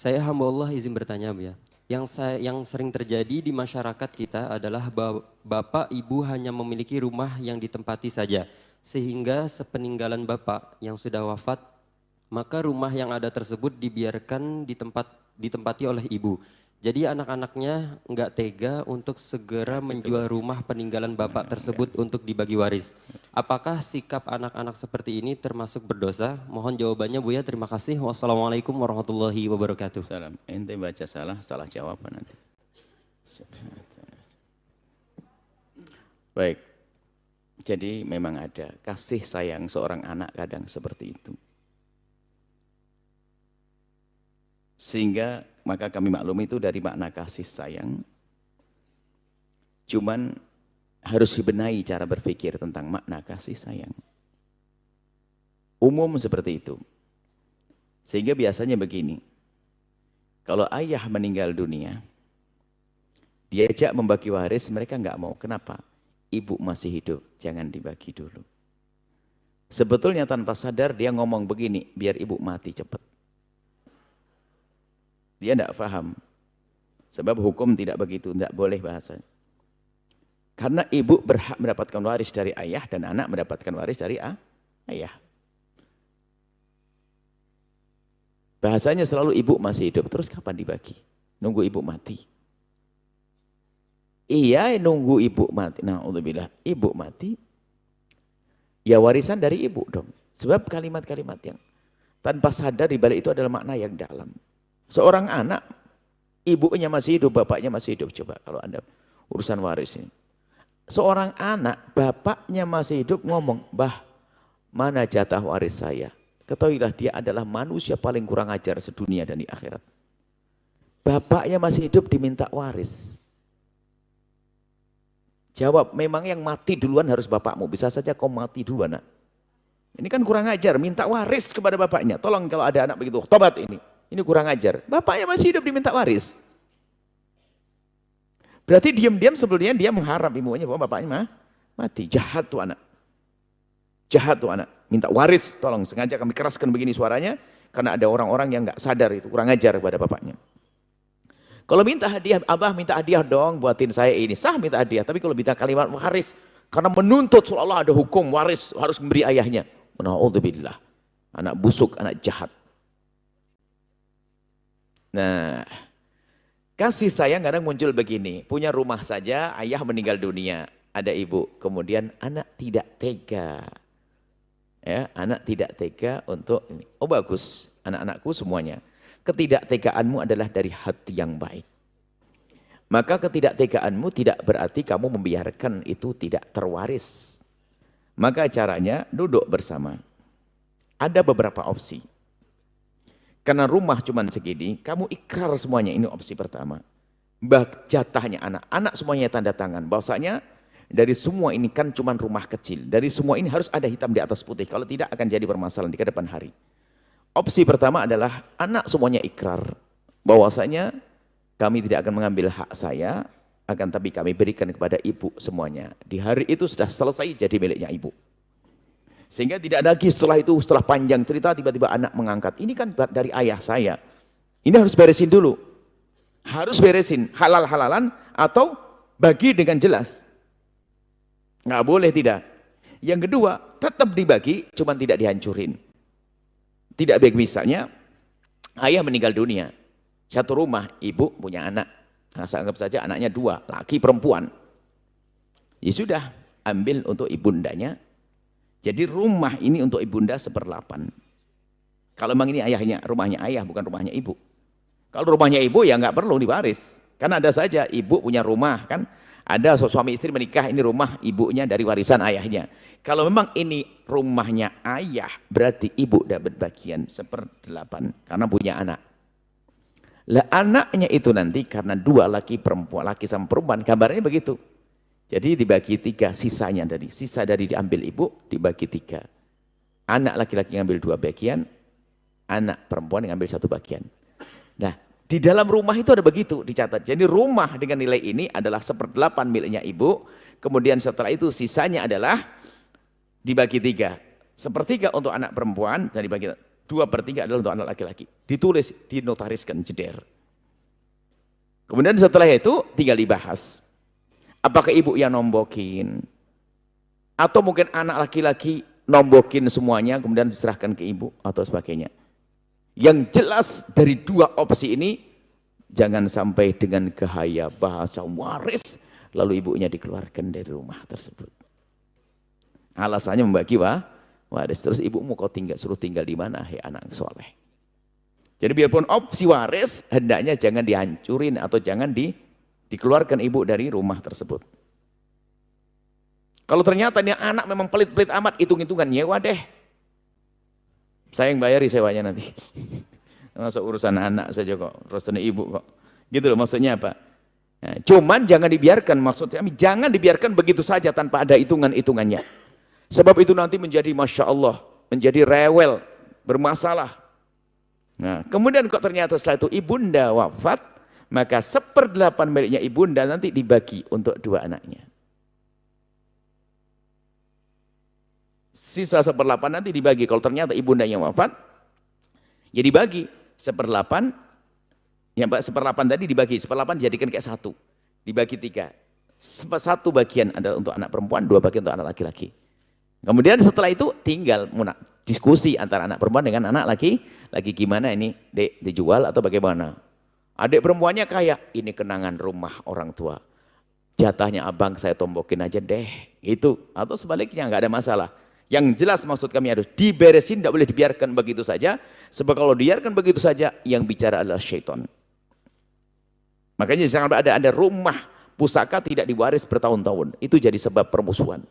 Saya hamba Allah izin bertanya, Bu ya. Yang sering terjadi di masyarakat kita adalah bapak ibu hanya memiliki rumah yang ditempati saja. Sehingga sepeninggalan bapak yang sudah wafat, maka rumah yang ada tersebut dibiarkan ditempati oleh ibu. Jadi anak-anaknya nggak tega untuk segera menjual rumah peninggalan bapak tersebut untuk dibagi waris. Apakah sikap anak-anak seperti ini termasuk berdosa? Mohon jawabannya, Bu ya. Terima kasih. Wassalamualaikum warahmatullahi wabarakatuh. Salam. Ente baca salah, salah jawaban nanti. Baik. Jadi memang ada kasih sayang seorang anak kadang seperti itu. Sehingga maka kami maklum itu dari makna kasih sayang. Cuman harus dibenahi cara berpikir tentang makna kasih sayang. Umum seperti itu. Sehingga biasanya begini. Kalau ayah meninggal dunia, diajak membagi waris, mereka nggak mau. Kenapa? Ibu masih hidup, jangan dibagi dulu. Sebetulnya tanpa sadar dia ngomong begini, biar ibu mati cepat. Dia tidak paham. Sebab hukum tidak begitu, tidak boleh bahasa. Karena ibu berhak mendapatkan waris dari ayah dan anak mendapatkan waris dari ayah. Bahasanya selalu ibu masih hidup, terus kapan dibagi? Nunggu ibu mati. Iya, nunggu ibu mati. Na'udzubillah, ibu mati. Ya warisan dari ibu dong. Sebab kalimat-kalimat yang tanpa sadar di balik itu adalah makna yang dalam. Seorang anak, ibunya masih hidup, bapaknya masih hidup. Coba kalau Anda urusan waris ini. Seorang anak, bapaknya masih hidup ngomong, "Bah, mana jatah waris saya?" Ketahuilah dia adalah manusia paling kurang ajar sedunia dan di akhirat. Bapaknya masih hidup diminta waris. Jawab, memang yang mati duluan harus bapakmu. Bisa saja kau mati duluan, nak. Ini kan kurang ajar, minta waris kepada bapaknya. Tolong kalau ada anak begitu, tobat ini. Ini kurang ajar. Bapaknya masih hidup diminta waris. Berarti diam-diam sebelumnya dia mengharap ibunya bahwa bapaknya mati. Jahat tuh anak. Jahat tuh anak. Minta waris, tolong sengaja kami keraskan begini suaranya. Karena ada orang-orang yang nggak sadar itu, kurang ajar kepada bapaknya. Kalau minta hadiah, abah minta hadiah dong buatin saya ini. Sah minta hadiah, tapi kalau minta kalimat waris. Karena menuntut seolah-olah ada hukum waris harus memberi ayahnya. Na'udzubillah. Anak busuk, anak jahat. Nah, kasih sayang kadang muncul begini, punya rumah saja, ayah meninggal dunia, ada ibu, kemudian anak tidak tega. Ya, anak tidak tega untuk ini. Oh bagus, anak-anakku semuanya. Ketidaktegaanmu adalah dari hati yang baik. Maka ketidaktegaanmu tidak berarti kamu membiarkan itu tidak terwaris. Maka caranya duduk bersama. Ada beberapa opsi. Karena rumah cuma segini, kamu ikrar semuanya, ini opsi pertama. Jatahnya anak, anak semuanya tanda tangan. Bahwasanya dari semua ini kan cuma rumah kecil. Dari semua ini harus ada hitam di atas putih. Kalau tidak akan jadi permasalahan di kedepan hari. Opsi pertama adalah anak semuanya ikrar. Bahwasanya kami tidak akan mengambil hak saya, akan tapi kami berikan kepada ibu semuanya. Di hari itu sudah selesai jadi miliknya ibu. Sehingga tidak ada lagi setelah itu, setelah panjang cerita tiba-tiba anak mengangkat. Ini kan dari ayah saya. Ini harus beresin dulu. Harus beresin halal-halalan atau bagi dengan jelas. Nggak boleh tidak. Yang kedua, tetap dibagi, cuman tidak dihancurin. Tidak baik misalnya, ayah meninggal dunia. Satu rumah, ibu punya anak. Nah, saya anggap saja anaknya dua, laki perempuan. Ya sudah, ambil untuk ibundanya. Jadi rumah ini untuk ibunda 1/8. Kalau memang ini ayahnya, rumahnya ayah bukan rumahnya ibu. Kalau rumahnya ibu ya nggak perlu diwaris. Karena ada saja ibu punya rumah kan. Ada suami istri menikah, ini rumah ibunya dari warisan ayahnya. Kalau memang ini rumahnya ayah, berarti ibu dapat bagian 1/8 karena punya anak. Lah anaknya itu nanti karena dua laki perempuan, laki sama perempuan, gambarnya begitu. Jadi dibagi 3, sisanya dari sisa dari diambil ibu dibagi 3. Anak laki-laki ngambil 2 bagian, anak perempuan ngambil 1 bagian. Nah, di dalam rumah itu ada begitu dicatat. Jadi rumah dengan nilai ini adalah 1/8 miliknya ibu. Kemudian setelah itu sisanya adalah dibagi 3. 1/3 untuk anak perempuan dan dibagi 2/3 adalah untuk anak laki-laki. Ditulis, dinotariskan, jeder. Kemudian setelah itu tinggal dibahas. Apakah ibu yang nombokin? Atau mungkin anak laki-laki nombokin semuanya, kemudian diserahkan ke ibu, atau sebagainya. Yang jelas dari dua opsi ini, jangan sampai dengan gaya bahasa waris, lalu ibunya dikeluarkan dari rumah tersebut. Alasannya membagi waris. Terus ibumu kau suruh tinggal di mana, hei anak soleh. Jadi biarpun opsi waris, hendaknya jangan dihancurin atau jangan dikeluarkan ibu dari rumah tersebut. Kalau ternyata ini anak memang pelit-pelit amat, hitung-hitungan, nyewa deh. Saya yang bayari sewanya nanti. Masa urusan anak saja kok, urusan ibu kok. Gitu loh maksudnya apa? Nah, cuman jangan dibiarkan, maksud kami jangan dibiarkan begitu saja tanpa ada hitungan-hitungannya. Sebab itu nanti menjadi Masya Allah, menjadi rewel, bermasalah. Nah, kemudian kok ternyata setelah itu ibunda wafat, maka 1/8 miliknya ibunda nanti dibagi untuk 2 anaknya. Sisa 1/8 nanti dibagi, kalau ternyata ibundanya wafat, ya dibagi 1/8, ya 1/8 tadi dibagi, 1/8 dijadikan kayak 1, dibagi 3. 1 bagian adalah untuk anak perempuan, 2 bagian untuk anak laki-laki. Kemudian setelah itu tinggal diskusi antara anak perempuan dengan anak laki gimana ini, dek, dijual atau bagaimana? Adik perempuannya kaya, ini kenangan rumah orang tua. Jatahnya abang saya tombokin aja deh, gitu. Atau sebaliknya, nggak ada masalah. Yang jelas maksud kami harus diberesin, tidak boleh dibiarkan begitu saja. Sebab kalau dibiarkan begitu saja, yang bicara adalah syaitan. Makanya jangan ada rumah pusaka tidak diwaris bertahun-tahun. Itu jadi sebab permusuhan.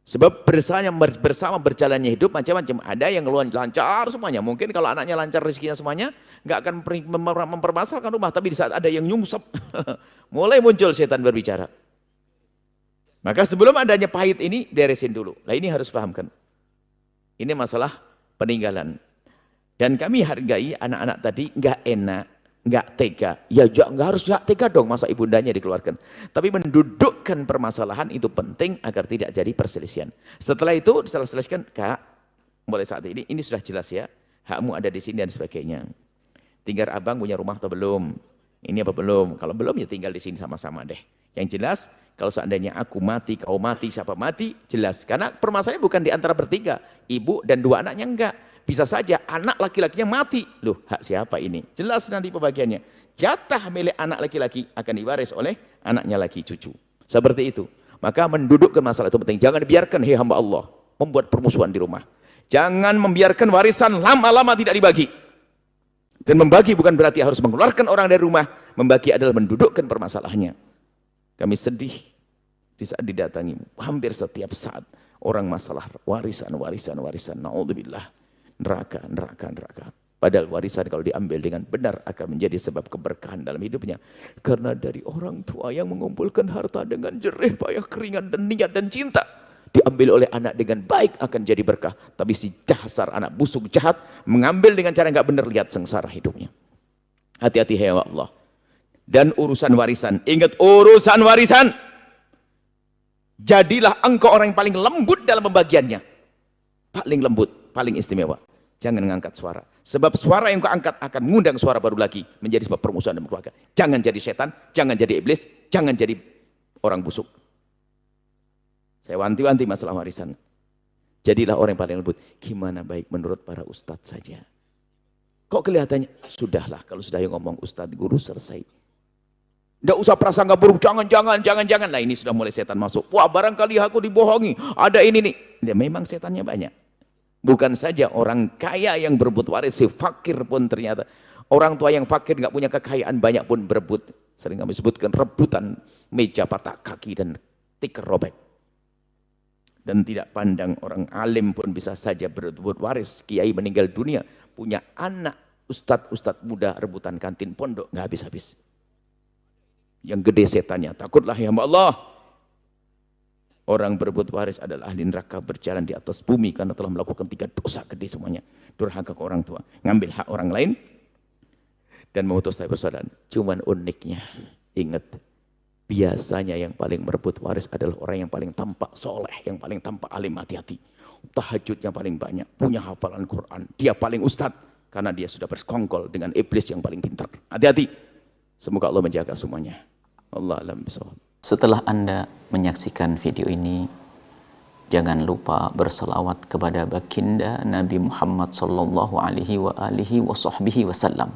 Sebab bersama berjalannya hidup macam-macam. Ada yang lancar semuanya. Mungkin kalau anaknya lancar rezekinya semuanya, nggak akan mempermasalahkan rumah. Tapi di saat ada yang nyungsep, mulai muncul setan berbicara. Maka sebelum adanya pahit ini, beresin dulu. Nah ini harus pahamkan. Ini masalah peninggalan. Dan kami hargai anak-anak tadi nggak enak, nggak tega. Ya nggak harus nggak tega dong, masa ibundanya dikeluarkan. Tapi mendudukkan permasalahan itu penting agar tidak jadi perselisihan. Setelah itu diselesaikan, Kak, mulai saat ini sudah jelas ya, hakmu ada di sini dan sebagainya. Tinggal abang punya rumah atau belum? Ini apa belum? Kalau belum ya tinggal di sini sama-sama deh. Yang jelas, kalau seandainya aku mati, kau mati, siapa mati, jelas. Karena permasalahannya bukan di antara bertiga, ibu dan 2 anaknya enggak. Bisa saja anak laki-lakinya mati. Loh, hak siapa ini? Jelas nanti pembagiannya. Jatah milik anak laki-laki akan diwaris oleh anaknya laki cucu. Seperti itu. Maka mendudukkan masalah itu penting. Jangan dibiarkan, hei hamba Allah, membuat permusuhan di rumah. Jangan membiarkan warisan lama-lama tidak dibagi. Dan membagi bukan berarti harus mengeluarkan orang dari rumah. Membagi adalah mendudukkan permasalahannya. Kami sedih di saat didatangi hampir setiap saat orang masalah warisan. Na'udzubillah. Neraka. Padahal warisan kalau diambil dengan benar akan menjadi sebab keberkahan dalam hidupnya. Karena dari orang tua yang mengumpulkan harta dengan jerih, payah, keringat, dan niat dan cinta. Diambil oleh anak dengan baik akan jadi berkah. Tapi si dasar anak busuk jahat mengambil dengan cara nggak benar, lihat sengsara hidupnya. Hati-hati ya Allah. Dan urusan warisan, ingat urusan warisan. Jadilah engkau orang yang paling lembut dalam pembagiannya. Paling lembut, paling istimewa. Jangan mengangkat suara. Sebab suara yang kau angkat akan mengundang suara baru lagi. Menjadi sebab permusuhan dalam keluarga. Jangan jadi setan, jangan jadi iblis, jangan jadi orang busuk. Saya wanti-wanti masalah warisan. Jadilah orang yang paling lembut. Gimana baik menurut para ustadz saja. Kok kelihatannya? Sudahlah, kalau sudah yang ngomong ustadz, guru, selesai. Tidak usah prasangka buruk, jangan. Nah ini sudah mulai setan masuk. Wah barangkali aku dibohongi, ada ini nih. Ya, memang setannya banyak. Bukan saja orang kaya yang berebut waris, si fakir pun ternyata. Orang tua yang fakir nggak punya kekayaan banyak pun berebut. Sering kami sebutkan rebutan meja patah kaki dan tikar robek. Dan tidak pandang orang alim pun bisa saja berebut waris. Kiai meninggal dunia, punya anak ustadz muda rebutan kantin pondok, nggak habis-habis. Yang gede setannya, takutlah ya Allah. Orang berebut waris adalah ahli neraka berjalan di atas bumi karena telah melakukan 3 dosa gede semuanya. Durhaka ke orang tua, ngambil hak orang lain, dan memutus tali persaudaraan. Cuman uniknya, ingat, biasanya yang paling merebut waris adalah orang yang paling tampak soleh, yang paling tampak alim, hati-hati. Tahajudnya paling banyak, punya hafalan Quran, dia paling ustadz, karena dia sudah bersekongkol dengan iblis yang paling pintar. Hati-hati. Semoga Allah menjaga semuanya. Allah alam bisawab. Setelah Anda menyaksikan video ini, jangan lupa berselawat kepada baginda Nabi Muhammad sallallahu alaihi wa alihi wa sahbihi wasallam.